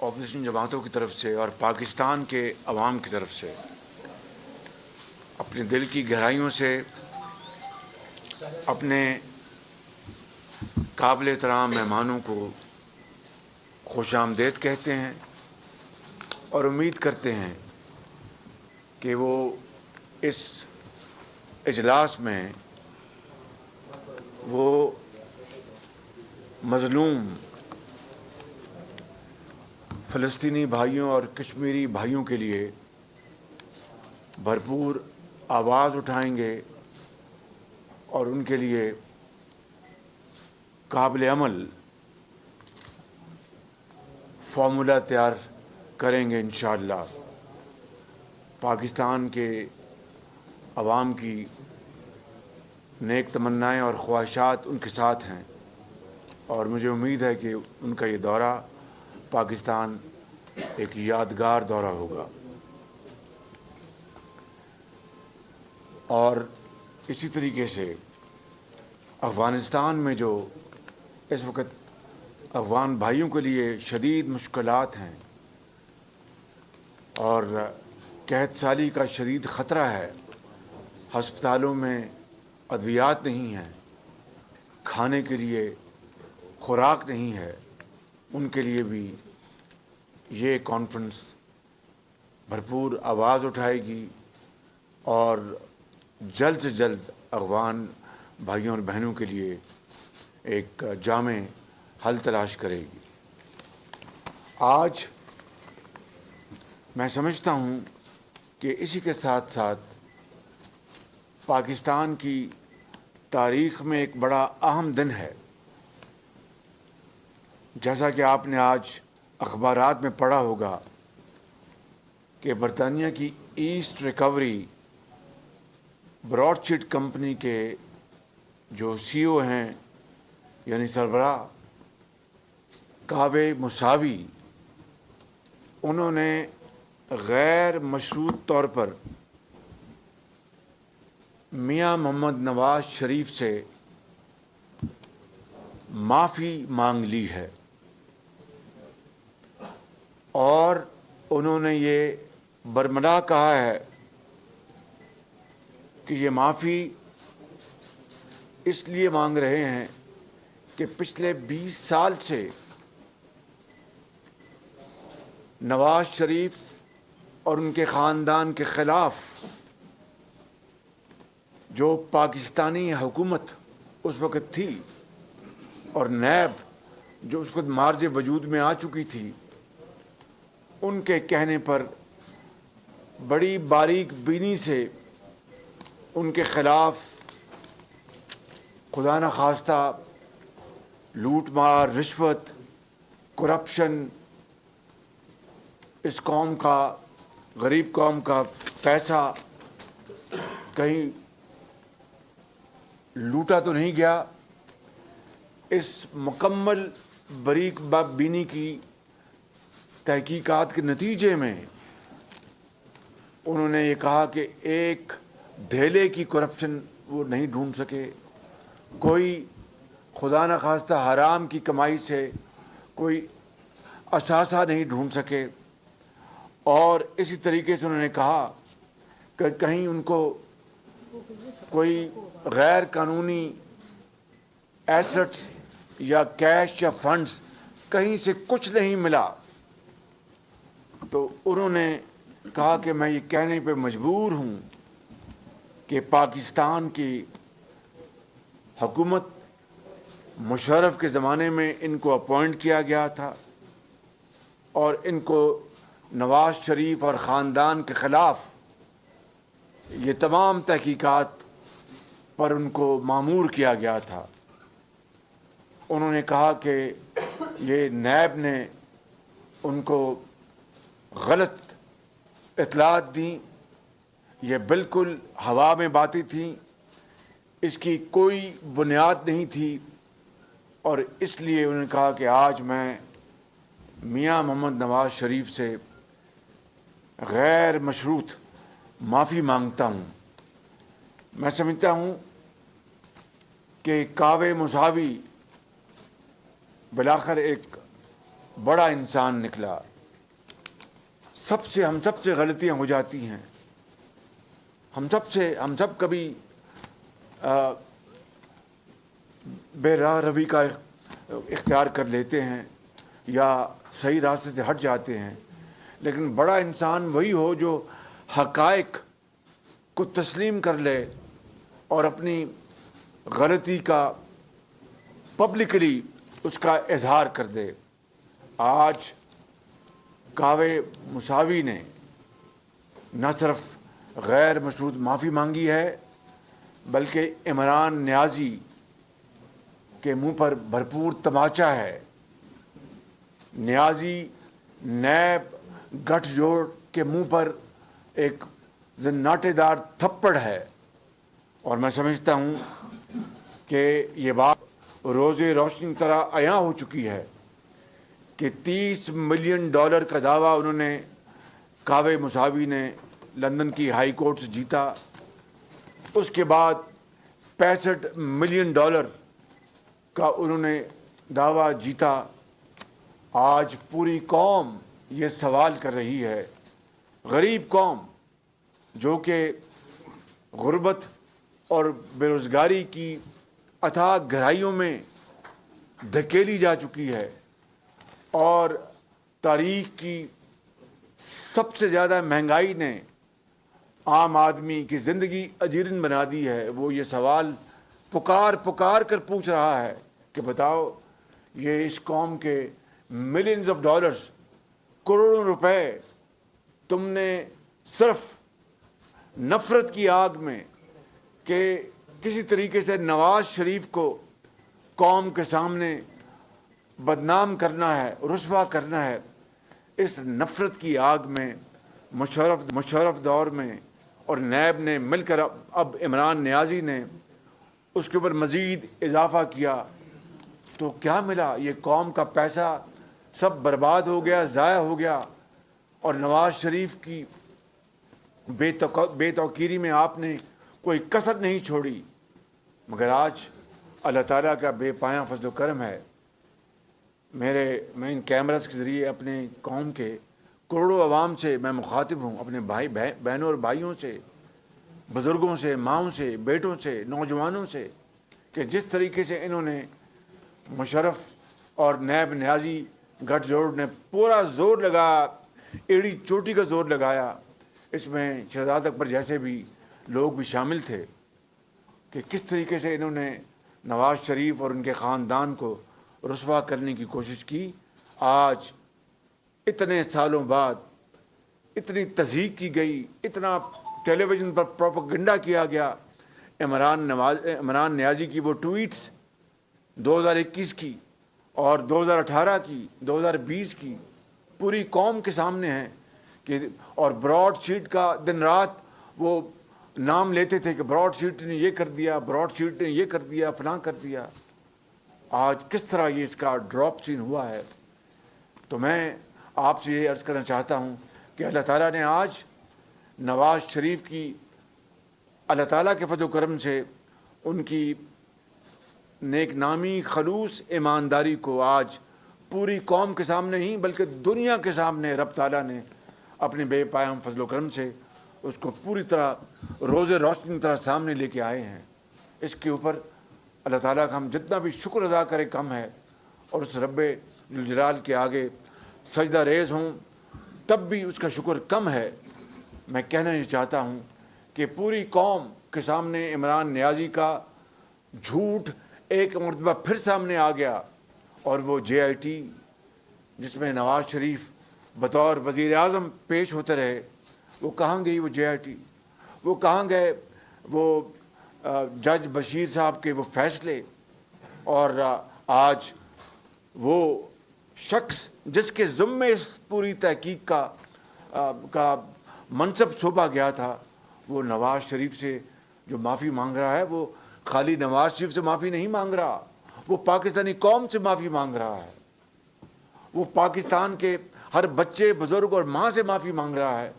Opposition جماعتوں کی طرف سے اور پاکستان کے عوام کی طرف سے اپنے دل کی گہرائیوں سے اپنے قابل احترام مہمانوں کو خوش آمدید کہتے ہیں اور امید کرتے ہیں کہ وہ اس اجلاس میں وہ مظلوم فلسطینی بھائیوں اور کشمیری بھائیوں کے لیے بھرپور آواز اٹھائیں گے اور ان کے لیے قابل عمل فارمولہ تیار کریں گے انشاءاللہ۔ پاکستان کے عوام کی نیک تمنائیں اور خواہشات ان کے ساتھ ہیں اور مجھے امید ہے کہ ان کا یہ دورہ پاکستان ایک یادگار دورہ ہوگا۔ اور اسی طریقے سے افغانستان میں جو اس وقت افغان بھائیوں کے لیے شدید مشکلات ہیں اور قحط سالی کا شدید خطرہ ہے، ہسپتالوں میں ادویات نہیں ہیں، کھانے کے لیے خوراک نہیں ہے، ان کے لیے بھی یہ کانفرنس بھرپور آواز اٹھائے گی اور جلد سے جلد افغان بھائیوں اور بہنوں کے لیے ایک جامع حل تلاش کرے گی۔ آج میں سمجھتا ہوں کہ اسی کے ساتھ ساتھ پاکستان کی تاریخ میں ایک بڑا اہم دن ہے۔ جیسا کہ آپ نے آج اخبارات میں پڑھا ہوگا کہ برطانیہ کی asset recovery broadsheet company کے جو سی او ہیں یعنی سربراہ کاوے موساوی، انہوں نے غیر مشروط طور پر میاں محمد نواز شریف سے معافی مانگ لی ہے اور انہوں نے یہ برملا کہا ہے کہ یہ معافی اس لیے مانگ رہے ہیں کہ پچھلے 20 سال سے نواز شریف اور ان کے خاندان کے خلاف جو پاکستانی حکومت اس وقت تھی اور نیب جو اس وقت مارج وجود میں آ چکی تھی، ان کے کہنے پر بڑی باریک بینی سے ان کے خلاف خدا نخواستہ لوٹ مار، رشوت، کرپشن، اس قوم کا، غریب قوم کا پیسہ کہیں لوٹا تو نہیں گیا، اس مکمل باریک بینی کی تحقیقات کے نتیجے میں انہوں نے یہ کہا کہ ایک دھیلے کی کرپشن وہ نہیں ڈھونڈ سکے، کوئی خدا نخواستہ حرام کی کمائی سے کوئی اثاثہ نہیں ڈھونڈ سکے، اور اسی طریقے سے انہوں نے کہا کہ کہیں ان کو کوئی غیر قانونی ایسٹس یا کیش یا فنڈز کہیں سے کچھ نہیں ملا۔ تو انہوں نے کہا کہ میں یہ کہنے پہ مجبور ہوں کہ پاکستان کی حکومت مشرف کے زمانے میں ان کو اپوائنٹ کیا گیا تھا اور ان کو نواز شریف اور خاندان کے خلاف یہ تمام تحقیقات پر ان کو مامور کیا گیا تھا۔ انہوں نے کہا کہ یہ نیب نے ان کو غلط اطلاعات دیں، یہ بالکل ہوا میں باتیں تھیں، اس کی کوئی بنیاد نہیں تھی، اور اس لیے انہوں نے کہا کہ آج میں میاں محمد نواز شریف سے غیر مشروط معافی مانگتا ہوں۔ میں سمجھتا ہوں کہ کاوے موساوی بالآخر ایک بڑا انسان نکلا، ہم سب سے غلطیاں ہو جاتی ہیں. ہم سب کبھی بے راہ روی کا اختیار کر لیتے ہیں یا صحیح راستے سے ہٹ جاتے ہیں. لیکن بڑا انسان وہی ہو جو حقائق کو تسلیم کر لے اور اپنی غلطی کا پبلکلی اس کا اظہار کر دے. آج کاوے موساوی نے نہ صرف غیر مشروط معافی مانگی ہے بلکہ عمران نیازی کے منہ پر بھرپور تماچا ہے. نیازی نیب گٹھ جوڑ کے منہ پر ایک زناٹے دار تھپڑ ہے. اور میں سمجھتا ہوں کہ یہ بات روز روشنی طرح عیاں ہو چکی ہے کہ $30 ملین کا دعویٰ انہوں نے کاوے موساوی نے لندن کی ہائی کورٹ سے جیتا. اس کے بعد $65 ملین کا انہوں نے دعویٰ جیتا. آج پوری قوم یہ سوال کر رہی ہے، غریب قوم جو کہ غربت اور بے روزگاری کی اتھاہ گہرائیوں میں دھکیلی جا چکی ہے اور تاریخ کی سب سے زیادہ مہنگائی نے عام آدمی کی زندگی اجیرن بنا دی ہے. وہ یہ سوال پکار کر پوچھ رہا ہے کہ بتاؤ یہ اس قوم کے ملینز آف ڈالرز، کروڑوں روپے تم نے صرف نفرت کی آگ میں کہ کسی طریقے سے نواز شریف کو قوم کے سامنے بدنام کرنا ہے، رسوا کرنا ہے. اس نفرت کی آگ میں مشرف دور میں اور نیب نے مل کر اب عمران نیازی نے اس کے اوپر مزید اضافہ کیا تو کیا ملا؟ یہ قوم کا پیسہ سب برباد ہو گیا، ضائع ہو گیا. اور نواز شریف کی بے توقیری میں آپ نے کوئی کسر نہیں چھوڑی. مگر آج اللہ تعالیٰ کا بے پایاں فضل و کرم ہے. میں ان کیمراز کے ذریعے اپنے قوم کے کروڑوں عوام سے میں مخاطب ہوں، اپنے بہنوں اور بھائیوں سے، بزرگوں سے، ماؤں سے، بیٹوں سے، نوجوانوں سے، کہ جس طریقے سے انہوں نے مشرف اور نیب نیازی گٹھ جوڑ نے پورا زور لگایا، ایڑی چوٹی کا زور لگایا. اس میں شہزاد اکبر جیسے بھی لوگ بھی شامل تھے کہ کس طریقے سے انہوں نے نواز شریف اور ان کے خاندان کو رسوا کرنے کی کوشش کی. آج اتنے سالوں بعد اتنی تضحیک کی گئی، اتنا ٹیلی ویژن پر پروپیگنڈا کیا گیا. عمران نیازی کی وہ ٹویٹس 2021 کی اور 2018 کی، 2020 کی پوری قوم کے سامنے ہیں کہ اور براڈ شیٹ کا دن رات وہ نام لیتے تھے کہ براڈ شیٹ نے یہ کر دیا، براڈ شیٹ نے یہ کر دیا، فلاں کر دیا. آج کس طرح یہ اس کا ڈراپ سین ہوا ہے. تو میں آپ سے یہ عرض کرنا چاہتا ہوں کہ اللہ تعالیٰ نے آج نواز شریف کی اللہ تعالیٰ کے فضل و کرم سے ان کی نیک نامی، خلوص، ایمانداری کو آج پوری قوم کے سامنے ہی بلکہ دنیا کے سامنے رب تعالیٰ نے اپنے بے پایاں فضل و کرم سے اس کو پوری طرح روز روشنی کی طرح سامنے لے کے آئے ہیں. اس کے اوپر اللہ تعالیٰ کا ہم جتنا بھی شکر ادا کریں کم ہے، اور اس رب ذوالجلال کے آگے سجدہ ریز ہوں تب بھی اس کا شکر کم ہے. میں کہنا یہ چاہتا ہوں کہ پوری قوم کے سامنے عمران نیازی کا جھوٹ ایک مرتبہ پھر سامنے آ گیا، اور وہ JIT جس میں نواز شریف بطور وزیر اعظم پیش ہوتے رہے، وہ کہاں گئی وہ JIT؟ وہ کہاں گئے وہ جج بشیر صاحب کے وہ فیصلے؟ اور آج وہ شخص جس کے ذمے اس پوری تحقیق کا منصب سونپا گیا تھا، وہ نواز شریف سے جو معافی مانگ رہا ہے، وہ خالی نواز شریف سے معافی نہیں مانگ رہا، وہ پاکستانی قوم سے معافی مانگ رہا ہے. وہ پاکستان کے ہر بچے، بزرگ اور ماں سے معافی مانگ رہا ہے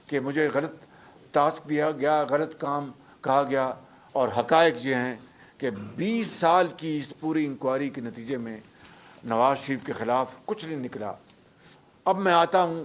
کہ مجھے غلط ٹاسک دیا گیا، غلط کام کہا گیا. اور حقائق یہ ہیں کہ 20 سال کی اس پوری انکوائری کے نتیجے میں نواز شریف کے خلاف کچھ نہیں نکلا. اب میں آتا ہوں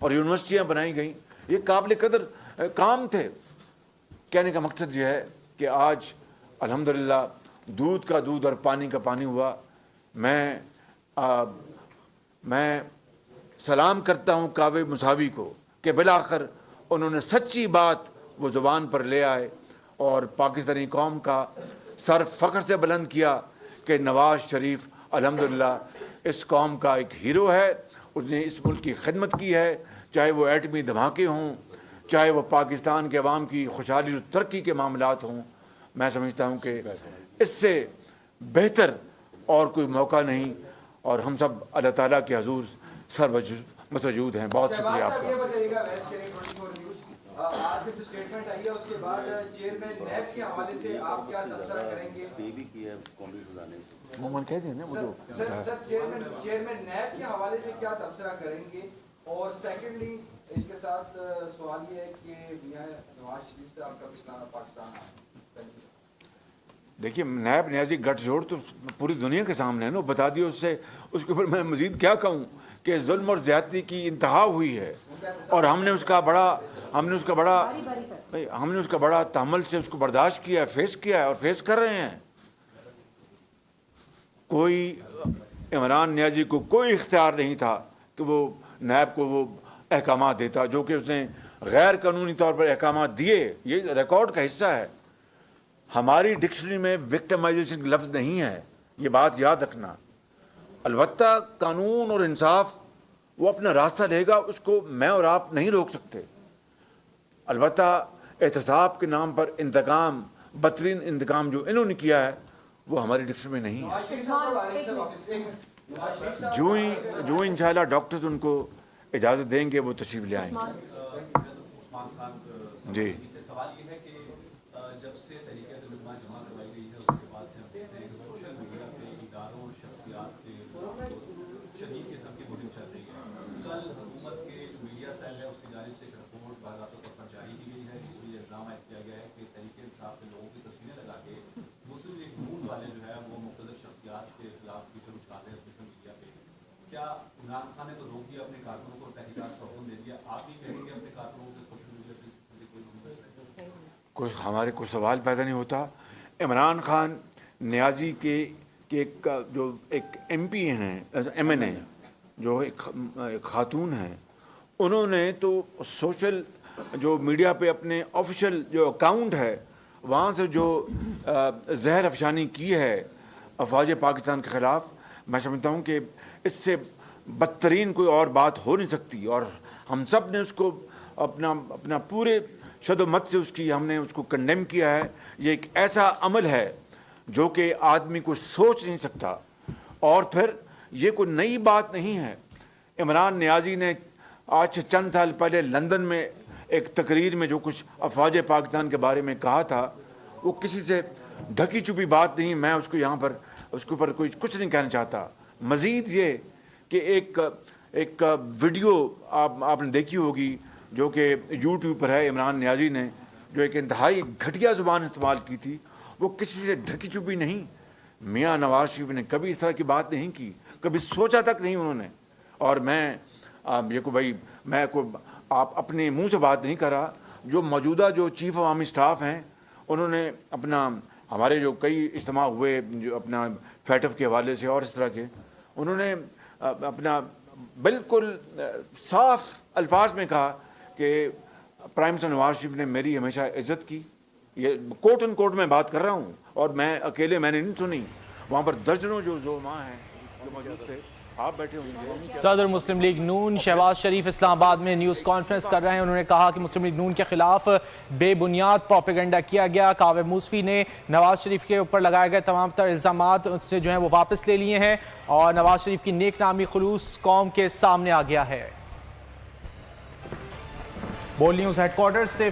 اور یونیورسٹیاں بنائی گئیں، یہ قابل قدر کام تھے۔ کہنے کا مقصد یہ ہے کہ آج الحمدللہ دودھ کا دودھ اور پانی کا پانی ہوا۔ میں سلام کرتا ہوں کعبہ مساوی کو کہ بالآخر انہوں نے سچی بات وہ زبان پر لے آئے اور پاکستانی قوم کا سر فخر سے بلند کیا کہ نواز شریف الحمدللہ اس قوم کا ایک ہیرو ہے، اس نے اس ملک کی خدمت کی ہے، چاہے وہ ایٹمی دھماکے ہوں، چاہے وہ پاکستان کے عوام کی خوشحالی اور ترقی کے معاملات ہوں۔ میں سمجھتا ہوں کہ اس سے بہتر اور کوئی موقع نہیں، اور ہم سب اللہ تعالیٰ کے حضور مسجود ہیں۔ بہت شکریہ آپ کا۔ یہ بتائیے گا ویسٹ کریں 24 نیوز آج جو اسٹیٹمنٹ آئی ہے اس کے بعد چیئرمین نیب کے حوالے سے آپ کیا تبصرہ کریں گے؟ کہہ دیں نا وہ جو سر چیئرمین نیب کے حوالے سے کیا تبصرہ کریں گے؟ اور سیکنڈلی اس کے ساتھ سوال یہ ہے کہ میاں نواز شریف سے آپ کا پچھلا پاکستان ہے۔ دیکھیے نیب نیازی گٹھ جوڑ تو پوری دنیا کے سامنے ہے نا، بتا دیے اس سے، اس کے اوپر میں مزید کیا کہوں کہ ظلم اور زیادتی کی انتہا ہوئی ہے، اور ہم نے اس کا بڑا تحمل سے اس کو برداشت کیا ہے، فیس کیا ہے اور فیس کر رہے ہیں۔ کوئی عمران نیازی کو کوئی اختیار نہیں تھا کہ وہ نیب کو وہ احکامات دیتا جو کہ اس نے غیر قانونی طور پر احکامات دیے۔ یہ ریکارڈ کا حصہ ہے۔ ہماری ڈکشنری میں وکٹمائزیشن لفظ نہیں ہے، یہ بات یاد رکھنا۔ البتہ قانون اور انصاف وہ اپنا راستہ لے گا، اس کو میں اور آپ نہیں روک سکتے۔ البتہ احتساب کے نام پر انتقام، بدترین انتقام جو انہوں نے کیا ہے وہ ہماری ڈکشنری میں نہیں ہے۔ جو ہی انشاءاللہ ڈاکٹرز ان کو اجازت دیں گے وہ تشریف لے آئیں گے۔ جی سوال یہ ہے کہ جب سے تحریک طلباء جمع کروائی گئی ہے اس کے بعد سے ہم دیکھتے ہیں کہ سوشل میڈیا پہ اداروں اور شخصیات کے شدید قسم کی مہم چل رہی ہے۔ کل حکومت کے میڈیا سیل ہے اس کی جانب سے ایک رپورٹ باضابطہ طور پر جاری کی گئی ہے جس میں یہ الزام عائد کیا گیا ہے کہ تحریک انصاف کے لوگوں کی تصویریں لگا کے مسلم لیگ نون والے جو ہے وہ مختلف شخصیات کے خلاف ٹویٹر اچھالتے ہیں سوشل میڈیا پہ۔ کیا عمران خان نے تو روک دیا اپنے کارکنوں کو، تحقیقات کا حکم دے دیا، آپ بھی کہیں گے اپنے کارکنوں سے سوشل میڈیا پہ کوئی ہمارے کوئی سوال پیدا نہیں ہوتا؟ عمران خان نیازی کے جو ایک ایم پی ہیں، ایم این اے جو ایک خاتون ہیں، انہوں نے تو سوشل جو میڈیا پہ اپنے آفیشیل جو اکاؤنٹ ہے وہاں سے جو زہر افشانی کی ہے افواج پاکستان کے خلاف، میں سمجھتا ہوں کہ اس سے بدترین کوئی اور بات ہو نہیں سکتی، اور ہم سب نے اس کو اپنا پورے شد و مت سے ہم نے اس کو کنڈیم کیا ہے۔ یہ ایک ایسا عمل ہے جو کہ آدمی کو سوچ نہیں سکتا، اور پھر یہ کوئی نئی بات نہیں ہے۔ عمران نیازی نے آج چند سال پہلے لندن میں ایک تقریر میں جو کچھ افواج پاکستان کے بارے میں کہا تھا وہ کسی سے ڈھکی چھپی بات نہیں۔ میں اس کو یہاں پر اس کے اوپر کچھ نہیں کہنا چاہتا۔ مزید یہ کہ ایک ویڈیو آپ نے دیکھی ہوگی جو کہ یوٹیوب پر ہے، عمران نیازی نے جو ایک انتہائی گھٹیا زبان استعمال کی تھی، وہ کسی سے ڈھکی چھپی نہیں۔ میاں نواز شریف نے کبھی اس طرح کی بات نہیں کی، کبھی سوچا تک نہیں انہوں نے۔ اور میں آپ اپنے منہ سے بات نہیں کر رہا، جو موجودہ جو چیف عوامی سٹاف ہیں انہوں نے ہمارے جو کئی اجتماع ہوئے جو اپنا فیٹف کے حوالے سے اور اس طرح کے، انہوں نے اپنا بالکل صاف الفاظ میں کہا کہ پرائم منسٹر نواز شریف نے میری ہمیشہ عزت کی۔ یہ کوٹ ان کوٹ میں بات کر رہا ہوں، اور میں اکیلے میں نے نہیں سنی، وہاں پر درجنوں جو زعماء ہیں جو موجود تھے، آپ بیٹھے ہوں گے۔ صدر مسلم لیگ نون شہباز شریف اسلام آباد میں نیوز کانفرنس کر رہے ہیں۔ انہوں نے کہا کہ مسلم لیگ نون کے خلاف بے بنیاد پروپیگنڈا کیا گیا۔ کعبہ موسوی نے نواز شریف کے اوپر لگائے گئے تمام تر الزامات اس سے جو ہیں وہ واپس لے لیے ہیں، اور نواز شریف کی نیک نامی خلوص قوم کے سامنے آ گیا ہے۔ بول نیوز ہیڈ کوارٹر سے